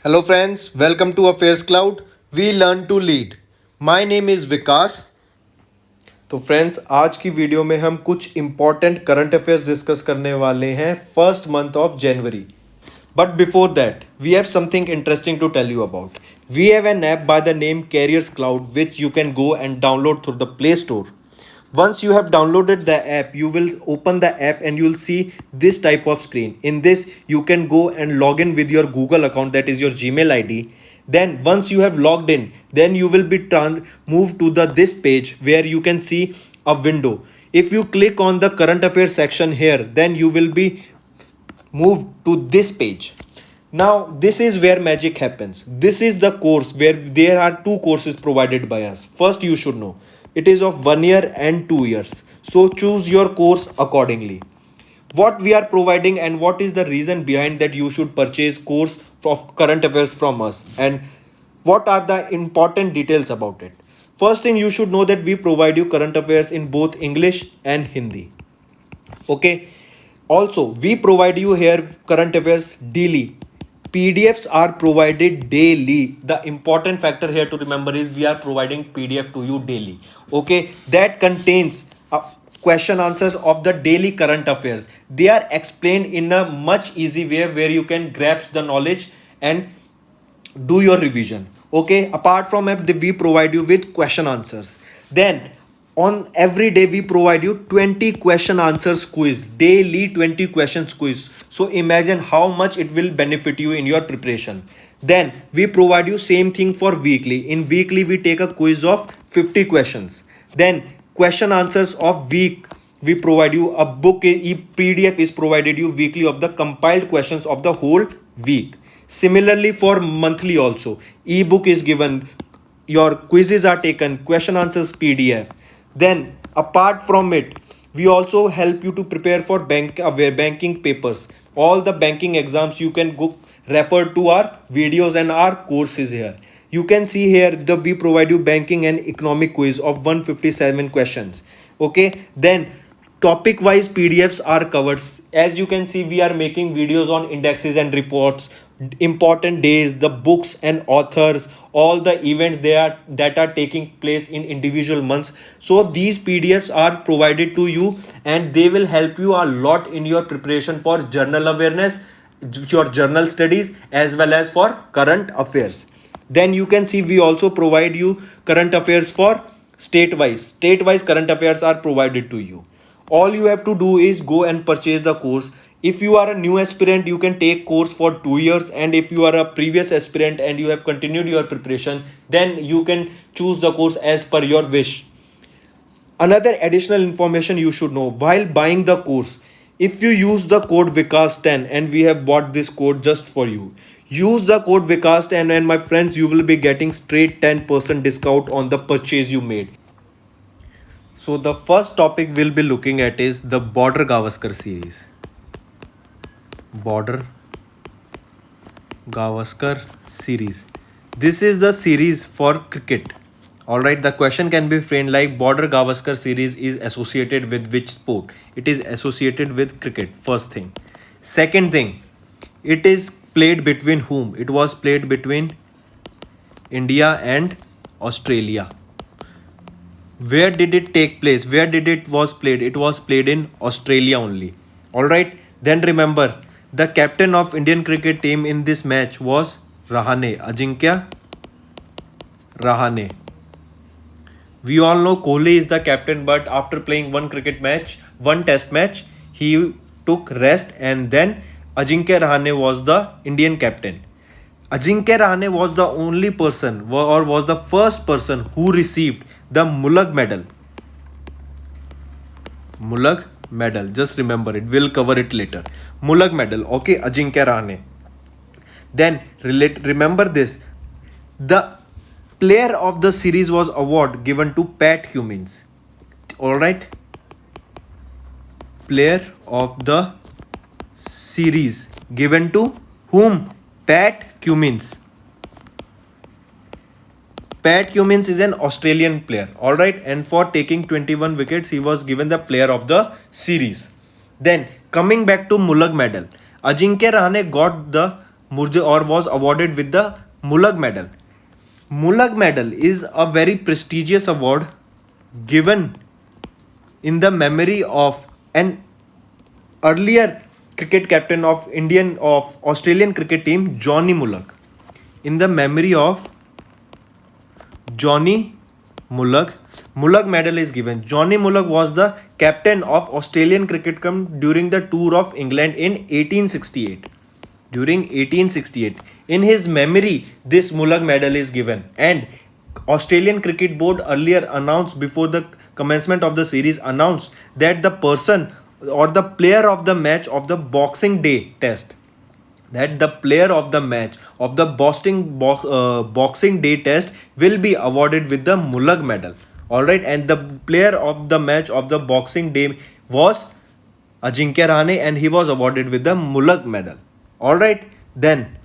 Hello friends, welcome to Affairs Cloud. We learn to lead. My name is Vikas. तो friends आज की video में हम कुछ इंपॉर्टेंट करंट अफेयर्स डिस्कस करने वाले हैं first month of January. But before that, we have something interesting to tell you about. We have an app by the name Carriers Cloud which you can go and download through the Play Store. Once you have downloaded the app, you will open the app and you will see this type of screen. In this, you can go and log in with your Google account, that is your Gmail ID. Then once you have logged in, then you will be moved to the this page where you can see a window. If you click on the current affairs section here, then you will be moved to this page. Now this is where magic happens. This is the course where there are two courses provided by us. First, you should know it is of 1 year and 2 years, so choose your course accordingly. What we are providing and what is the reason behind that you should purchase course of current affairs from us, and what are the important details about it. First thing you should know that we provide you current affairs in both English and Hindi. Okay. Also, we provide you here current affairs daily. PDFs are provided daily. The important factor here to remember is we are providing PDF to you daily. Okay, that contains question answers of the daily current affairs. They are explained in a much easy way where you can grasp the knowledge and do your revision. Okay, apart from app, we provide you with question answers. Then on every day we provide you 20 question answers quiz, daily 20 questions quiz. So imagine how much it will benefit you in your preparation. Then we provide you same thing for weekly. In weekly we take a quiz of 50 questions. Then question answers of week, we provide you a book, a PDF is provided you weekly of the compiled questions of the whole week. Similarly for monthly also, ebook is given, your quizzes are taken, question answers PDF. Then apart from it, we also help you to prepare for banking papers. All the banking exams you can go refer to our videos and our courses here. You can see here that we provide you banking and economic quiz of 157 questions. Okay, then topic wise PDFs are covered. As you can see, we are making videos on indexes and reports, important days, the books and authors, all the events that are taking place in individual months. So these PDFs are provided to you and they will help you a lot in your preparation for journal awareness, your journal studies, as well as for current affairs. Then you can see we also provide you current affairs for state wise current affairs are provided to you. All you have to do is go and purchase the course. If you are a new aspirant, you can take course for 2 years, and if you are a previous aspirant and you have continued your preparation, then you can choose the course as per your wish. Another additional information you should know while buying the course, if you use the code Vikas10, and we have bought this code just for you, use the code Vikas10 and my friends, you will be getting straight 10% discount on the purchase you made. So the first topic we'll be looking at is the Border Gavaskar series. Border Gavaskar series. This is the series for cricket. Alright, the question can be framed like Border Gavaskar series is associated with which sport? It is associated with cricket, first thing. Second thing, it is played between whom? It was played between India and Australia. Where did it take place? Where did it was played? It was played in Australia only. Alright, then remember, the captain of Indian cricket team in this match was Rahane, Ajinkya Rahane. We all know Kohli is the captain, but after playing one test match, he took rest, and then Ajinkya Rahane was the Indian captain. Ajinkya Rahane was the only person or was the first person who received the Mullag medal. Mullag medal, just remember it, we'll cover it later. Mullag medal, okay, Ajinkya Rahane. Then remember this, the player of the series was award given to Pat Cummins. Alright, player of the series given to whom? Pat Cummins. Pat Cummins is an Australian player, alright, and for taking 21 wickets, he was given the player of the series. Then coming back to Mullag medal, Ajinkya Rahane got the or was awarded with the Mullag Medal. Mullag Medal is a very prestigious award given in the memory of an earlier cricket captain of Australian cricket team, Johnny Mullag. In the memory of Johnny Mullag, Mullag Medal is given. Johnny Mullag was the captain of Australian cricket team during the tour of England in 1868. During 1868, in his memory, this Mullag Medal is given. And Australian Cricket Board earlier announced, before the commencement of the series, announced that the person or the player of the match of the Boxing Day test, that the player of the match of the Boxing Day test will be awarded with the Mullag Medal. Alright, and the player of the match of the Boxing Day was Ajinkya Rahane, and he was awarded with the Mullag Medal. Alright, then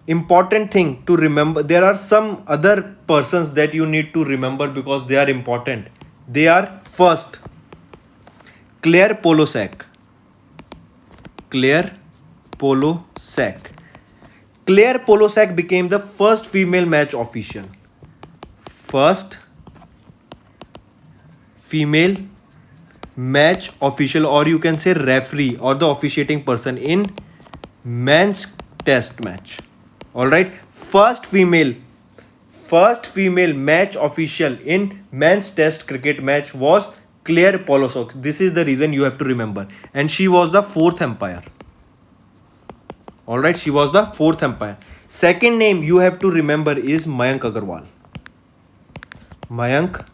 important thing to remember, there are some other persons that you need to remember because they are important. They are, first, Claire Polosek. Claire Polosek. Claire Polosek became the first female match official. First female match official, or you can say referee, or the officiating person in men's test match. Alright, first female match official in men's test cricket match was Claire Polosek. This is the reason you have to remember, and she was the fourth umpire. Alright, she was the fourth umpire. Second name you have to remember is Mayank Agarwal. Mayank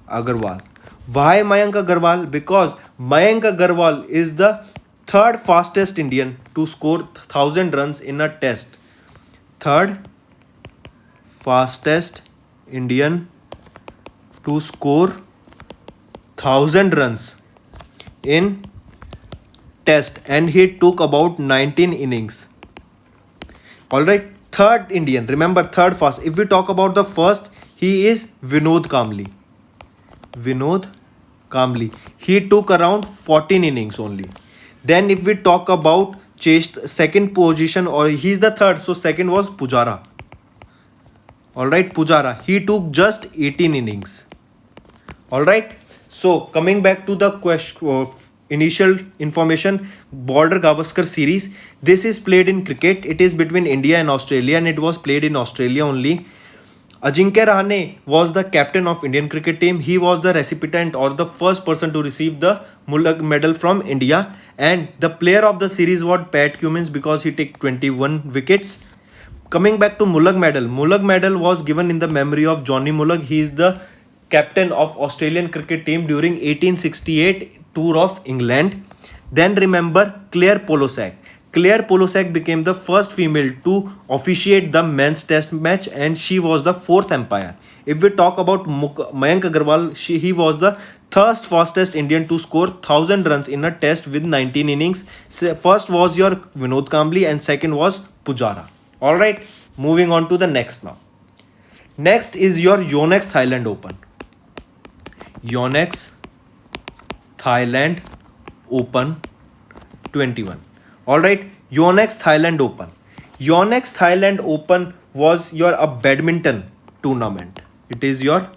Agarwal. Why Mayank Agarwal? Because Mayank Agarwal is the third fastest Indian to score 1000 runs in a test. Third fastest Indian to score 1000 runs in test, and he took about 19 innings. Alright, third Indian, remember, third fast. If we talk about the first, he is Vinod Kamli. Vinod Kamli. He took around 14 innings only. Then if we talk about chased second position, or he's the third, so second was Pujara. Alright, Pujara. He took just 18 innings. Alright, so coming back to the question, initial information, Border Gavaskar series. This is played in cricket. It is between India and Australia, and it was played in Australia only. Ajinkya Rahane was the captain of Indian cricket team. He was the recipient or the first person to receive the Mullag Medal from India. And the player of the series was Pat Cummins because he took 21 wickets. Coming back to Mullag Medal. Mullag Medal was given in the memory of Johnny Mullag. He is the captain of Australian cricket team during 1868 tour of England. Then remember Claire Polosek. Claire Polosek became the first female to officiate the men's test match, and she was the fourth umpire. If we talk about Mayank Agarwal, he was the third fastest Indian to score 1000 runs in a test with 19 innings. First was your Vinod Kamli and second was Pujara. Alright, moving on to the next now. Next is your Yonex Thailand Open. Yonex Thailand Open 21. Alright, Yonex Thailand Open. Yonex Thailand Open was your a badminton tournament. It is your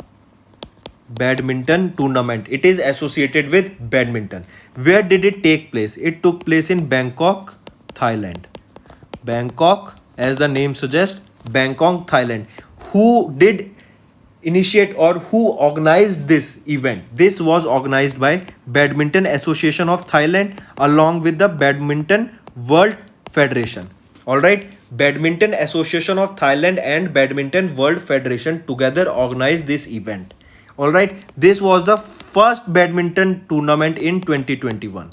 badminton tournament. It is associated with badminton. Where did it take place? It took place in Bangkok, Thailand. Bangkok, as the name suggests, Bangkok, Thailand. Who did initiate or who organized this event? This was organized by Badminton Association of Thailand along with the Badminton World Federation. Alright, Badminton Association of Thailand and Badminton World Federation together organized this event. Alright, this was the first badminton tournament in 2021.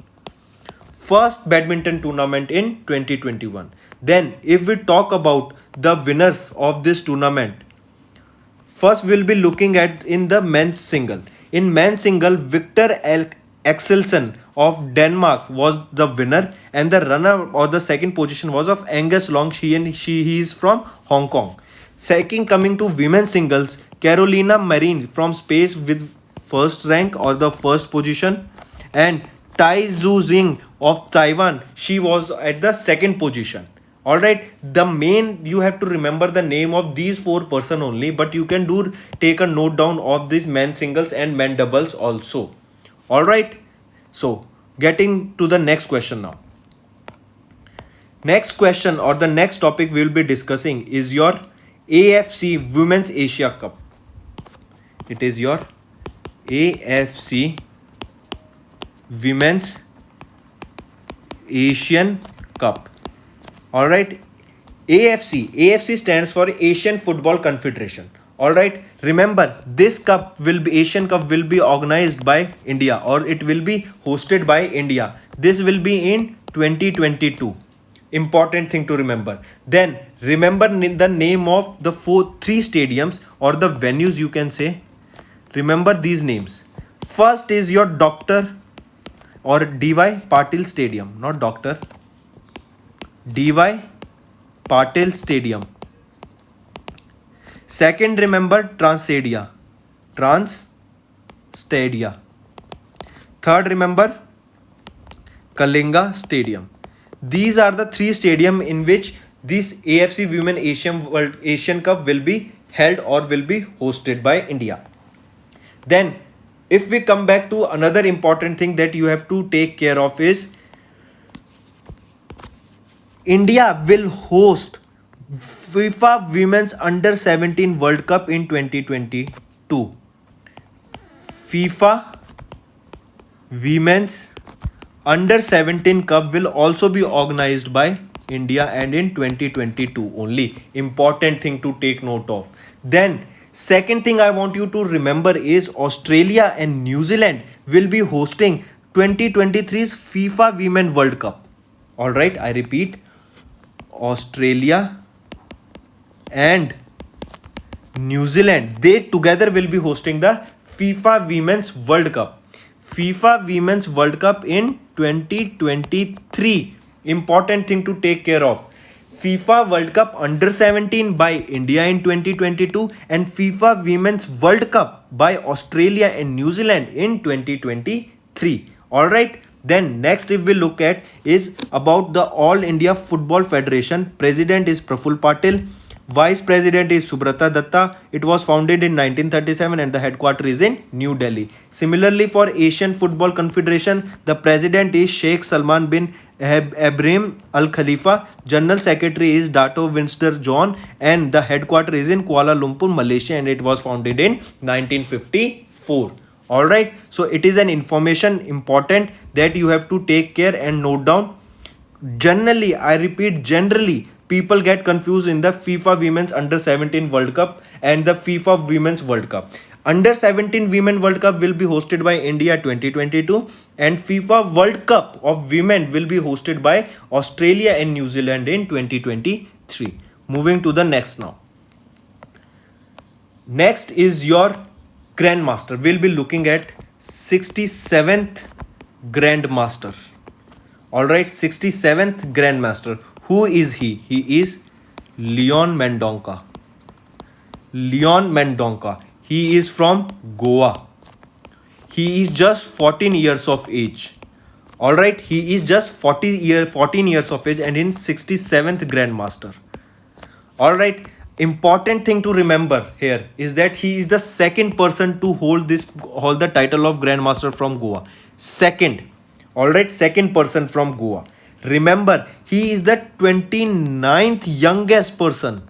First badminton tournament in 2021. Then if we talk about the winners of this tournament, first we'll be looking at in the men's single. In men's single, Victor Axelsen of Denmark was the winner, and the runner or the second position was of Angus Long. He is from Hong Kong. Second, coming to women's singles, Carolina Marin from Spain with first rank or the first position, and Tai Zhu Jing of Taiwan, she was at the second position. All right, the main you have to remember the name of these four person only, but you can do take a note down of these men singles and men doubles also. All right, so getting to the next question now. Next question or the next topic we will be discussing is your AFC Women's Asia Cup. It is your AFC Women's Asian Cup. All right, AFC stands for Asian Football Confederation. All right, remember this cup will be Asian Cup will be organized by India, or it will be hosted by India. This will be in 2022. Important thing to remember. Then remember the name of the three stadiums or the venues, you can say. Remember these names. First is your Dr. or DY Patil Stadium, not Doctor. DY Patil Stadium. Second, remember Transstadia. Third, remember Kalinga Stadium. These are the three stadiums in which this AFC Women Asian Cup will be held or will be hosted by India. Then, if we come back to another important thing that you have to take care of is India will host FIFA Women's Under 17 World Cup in 2022. FIFA Women's Under 17 Cup will also be organized by India and in 2022 only. Important thing to take note of. Then second thing I want you to remember is Australia and New Zealand will be hosting 2023's FIFA Women World Cup. All right, I repeat, Australia and New Zealand, they together will be hosting the FIFA Women's World Cup. FIFA Women's World Cup in 2023. Important thing to take care of. FIFA World Cup Under 17 by India in 2022 and FIFA Women's World Cup by Australia and New Zealand in 2023. Alright, then next if we look at is about the All India Football Federation. President is Praful Patil. Vice President is Subrata Datta. It was founded in 1937 and the headquarters is in New Delhi. Similarly, for Asian Football Confederation, the President is Sheikh Salman bin Ibrahim Al Khalifa. General Secretary is Dato Winston John and the headquarters is in Kuala Lumpur, Malaysia, and it was founded in 1954. Alright, so it is an information important that you have to take care and note down. Generally, I repeat, generally, people get confused in the FIFA Women's Under 17 World Cup and the FIFA Women's World Cup. Under 17 Women World Cup will be hosted by India 2022 and FIFA World Cup of Women will be hosted by Australia and New Zealand in 2023. Moving to the next now. Next is your Grandmaster. We'll be looking at 67th Grandmaster. Alright, 67th Grandmaster. Who is he? He is Leon Mendonca. Leon Mendonca. He is from Goa. He is just 14 years of age. Alright, he is just 14 years of age and in 67th Grandmaster. Alright, important thing to remember here is that he is the second person to hold the title of Grandmaster from Goa. Second. Alright, second person from Goa. Remember, he is the 29th youngest person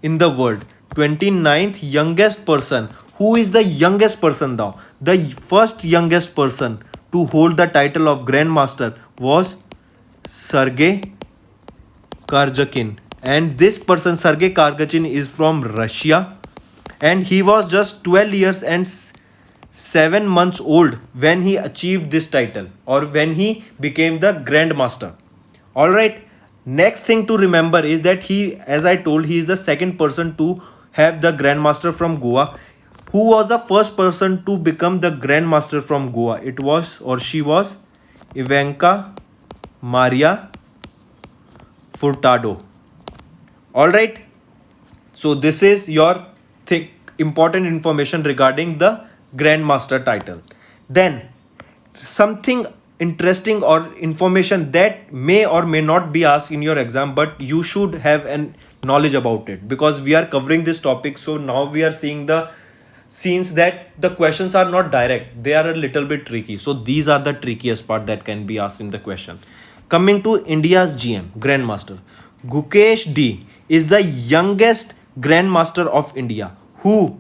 in the world. 29th youngest person. Who is the youngest person now? The first youngest person to hold the title of Grandmaster was Sergey Karjakin. And this person, Sergey Karjakin, is from Russia. And he was just 12 years and 7 months old when he achieved this title or when he became the Grandmaster. Alright, next thing to remember is that he, as I told, he is the second person to have the Grandmaster from Goa. Who was the first person to become the Grandmaster from Goa? It was, or she was, Ivanka Maria Furtado. Alright, so this is your important information regarding the Grandmaster title. Then something interesting or information that may or may not be asked in your exam, but you should have an knowledge about it, because we are covering this topic. So now we are seeing the scenes that the questions are not direct, they are a little bit tricky. So these are the trickiest part that can be asked in the question. Coming to India's GM, Grandmaster, Gukesh D is the youngest Grandmaster of India. Who?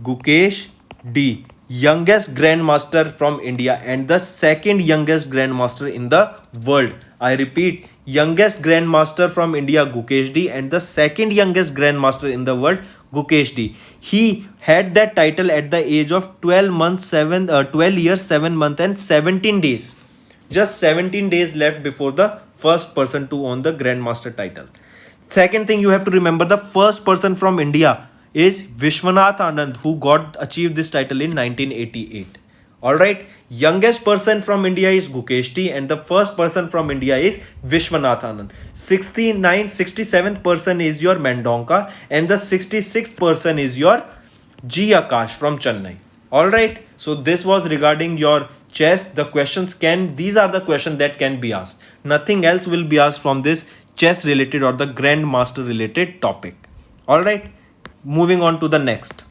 Gukesh D, youngest grandmaster from India and the second youngest grandmaster in the world. I repeat, youngest grandmaster from India, Gukesh D, and the second youngest grandmaster in the world, Gukesh D. He had that title at the age of 12 months, 12 years, 7 months, and 17 days. Just 17 days left before the first person to own the grandmaster title. Second thing you have to remember, the first person from India is Vishwanath Anand, who got achieved this title in 1988. Alright, youngest person from India is Gukesh T, and the first person from India is Vishwanath Anand. 67th person is your Mendonca, and the 66th person is your G Akash from Chennai. Alright, so this was regarding your chess. The questions these are the questions that can be asked. Nothing else will be asked from this chess related or the grandmaster related topic. Alright, moving on to the next.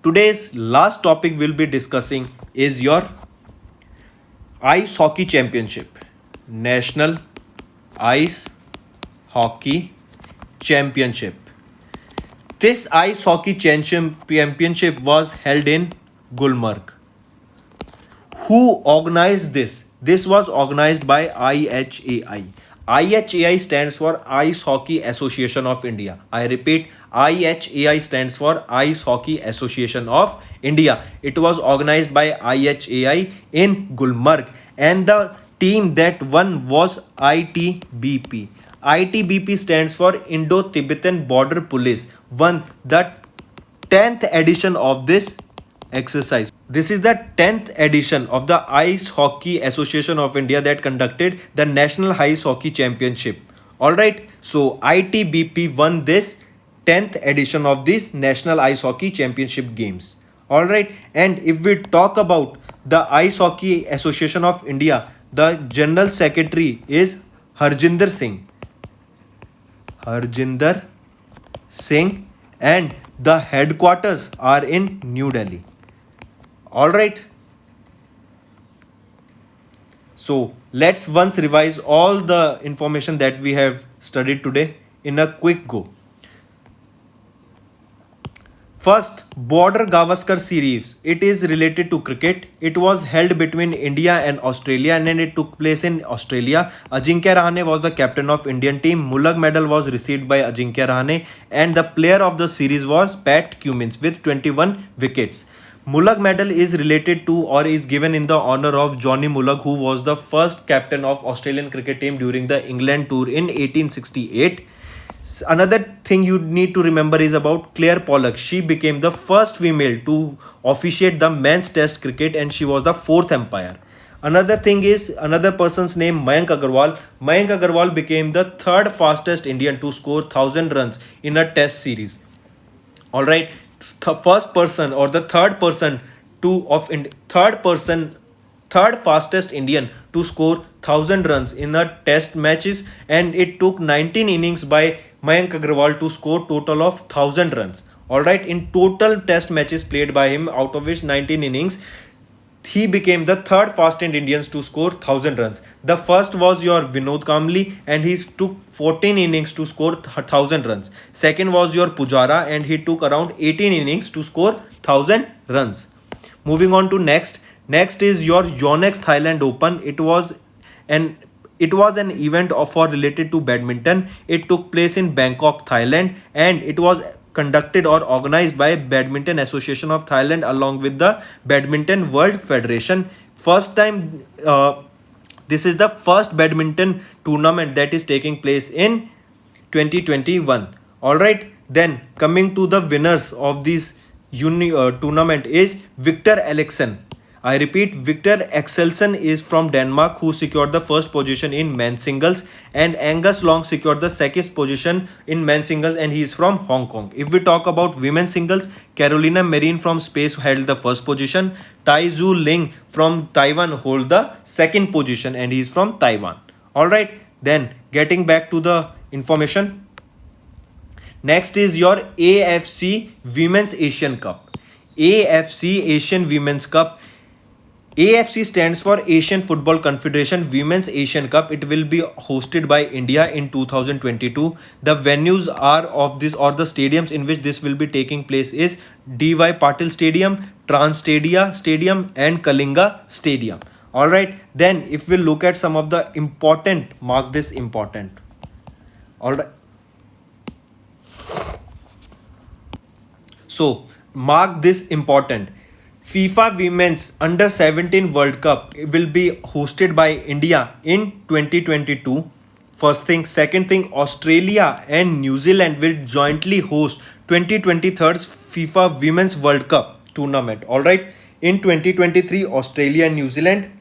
Today's last topic we'll be discussing is your Ice Hockey Championship. National Ice Hockey Championship. This Ice Hockey Championship was held in Gulmarg. Who organized this? This was organized by IHAI. IHAI stands for Ice Hockey Association of India. I repeat, IHAI stands for Ice Hockey Association of India. It was organized by IHAI in Gulmarg, and the team that won was ITBP. ITBP stands for Indo-Tibetan Border Police, won the 10th edition of this exercise. This is the 10th edition of the Ice Hockey Association of India that conducted the National Ice Hockey Championship. Alright, so ITBP won this 10th edition of this National Ice Hockey Championship games. Alright, and if we talk about the Ice Hockey Association of India, the General Secretary is Harjinder Singh. Harjinder Singh, and the headquarters are in New Delhi. Alright, so let's once revise all the information that we have studied today in a quick go. First, Border Gavaskar series. It is related to cricket. It was held between India and Australia, and then it took place in Australia. Ajinkya Rahane was the captain of Indian team. Mullag medal was received by Ajinkya Rahane, and the player of the series was Pat Cummins with 21 wickets. Mullag medal is related to or is given in the honor of Johnny Mullag, who was the first captain of Australian cricket team during the England tour in 1868. Another thing you need to remember is about Claire Pollock. She became the first female to officiate the men's test cricket, and she was the fourth umpire. Another thing is another person's name, Mayank Agarwal. Mayank Agarwal became the third fastest Indian to score 1000 runs in a test series. Alright, first person or the third person third fastest Indian to score 1000 runs in a test matches, and it took 19 innings by Mayank Agarwal to score total of 1000 runs. Alright, in total test matches played by him, out of which 19 innings, he became the third fastest Indians to score 1000 runs. The first was your Vinod Kamli, and he took 14 innings to score 1000 runs. Second was your Pujara, and he took around 18 innings to score 1000 runs. Moving on to next. Next is your Yonex Thailand Open. It was an event for related to badminton. It took place in Bangkok, Thailand, and it was conducted or organized by Badminton Association of Thailand along with the Badminton World Federation. This is the first badminton tournament that is taking place in 2021. Alright, then coming to the winners of this tournament is Victor Alexson. I repeat, Victor Axelsen is from Denmark, who secured the first position in men's singles, and Angus Long secured the second position in men's singles, and he is from Hong Kong. If we talk about women's singles, Carolina Marin from Spain held the first position. Tai Zhu Ling from Taiwan hold the second position, and he is from Taiwan. Alright, then getting back to the information. Next is your AFC Women's Asian Cup. AFC Asian Women's Cup. AFC stands for Asian Football Confederation Women's Asian Cup. It will be hosted by India in 2022. The venues are of this, or the stadiums in which this will be taking place, is DY Patil Stadium, Transstadia Stadium, and Kalinga Stadium. Alright, then if we look at some of the important, mark this important. Alright. So mark this important. FIFA Women's Under 17 World Cup will be hosted by India in 2022. First thing. Second thing, Australia and New Zealand will jointly host 2023's FIFA Women's World Cup tournament. Alright. In 2023, Australia and New Zealand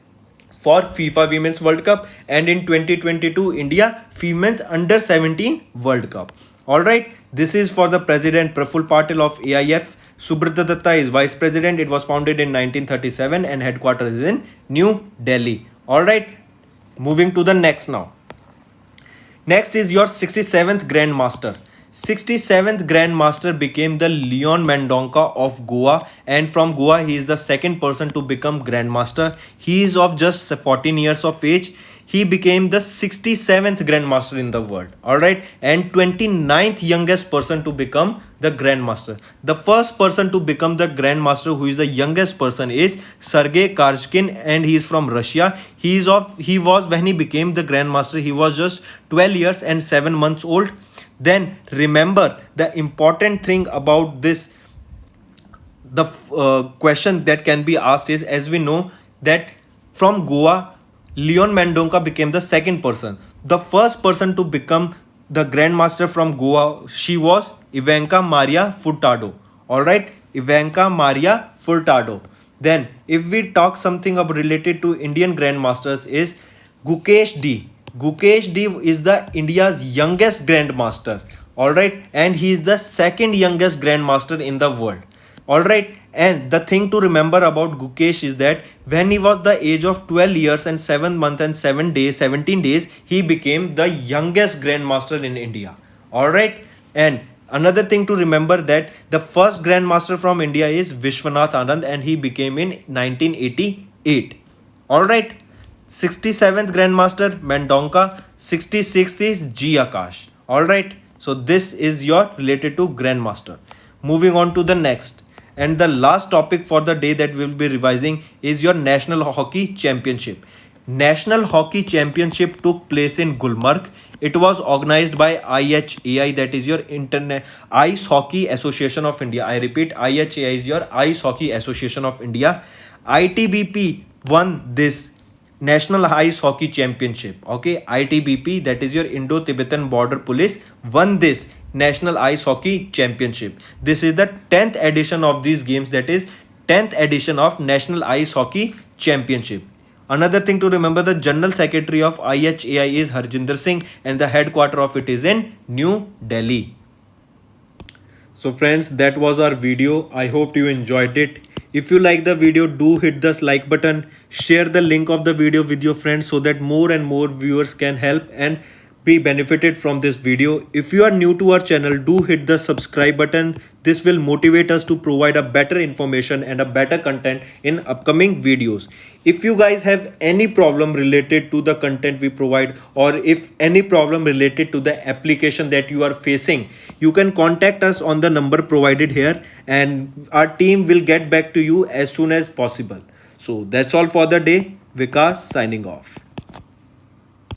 for FIFA Women's World Cup, and in 2022, India Women's Under 17 World Cup. Alright. This is for the President Praful Patil of AIF. Subrata Datta is Vice President. It was founded in 1937 and headquarters is in New Delhi. Alright, moving to the next now. Next is your 67th Grandmaster. 67th Grandmaster became the Leon Mendonca of Goa, and from Goa he is the second person to become Grandmaster. He is of just 14 years of age. He became the 67th Grandmaster in the world. Alright, and 29th youngest person to become the Grandmaster. The first person to become the Grandmaster, who is the youngest person, is Sergey Karjkin, and he is from Russia. He was, when he became the Grandmaster, he was just 12 years and 7 months old. Then remember, the important thing about this, the question that can be asked is, as we know that from Goa, Leon Mendonca became the second person. The first person to become the Grandmaster from Goa, she was Ivanka Maria Furtado. Alright, Ivanka Maria Furtado. Then if we talk something about related to Indian Grandmasters, is Gukesh D. Gukesh D is the India's youngest Grandmaster. Alright, and he is the second youngest Grandmaster in the world. Alright, and the thing to remember about Gukesh is that when he was the age of 12 years and 7 months and 17 days, he became the youngest Grandmaster in India. Alright, and another thing to remember that the first Grandmaster from India is Vishwanath Anand, and he became in 1988. Alright, 67th Grandmaster Mendonca, 66th is G Akash. Alright, so this is your related to Grandmaster. Moving on to the next. And the last topic for the day that we will be revising is your National Hockey Championship. National Hockey Championship took place in Gulmarg. It was organized by IHAI, that is your Internet Ice Hockey Association of India. I repeat, IHAI is your Ice Hockey Association of India. ITBP won this National Ice Hockey Championship. Okay, ITBP, that is your Indo-Tibetan Border Police, won this National Ice Hockey Championship. This is the 10th edition of these games, that is 10th edition of National Ice Hockey Championship. Another thing to remember, the General Secretary of IHAI is Harjinder Singh, and the headquarter of it is in New Delhi. So friends, that was our video. I hope you enjoyed it. If you like the video, do hit the like button, share the link of the video with your friends so that more and more viewers can help and be benefited from this video. If you are new to our channel, do hit the subscribe button. This will motivate us to provide a better information and a better content in upcoming videos. If you guys have any problem related to the content we provide, or if any problem related to the application that you are facing, you can contact us on the number provided here, and our team will get back to you as soon as possible. So that's all for the day. Vikas signing off.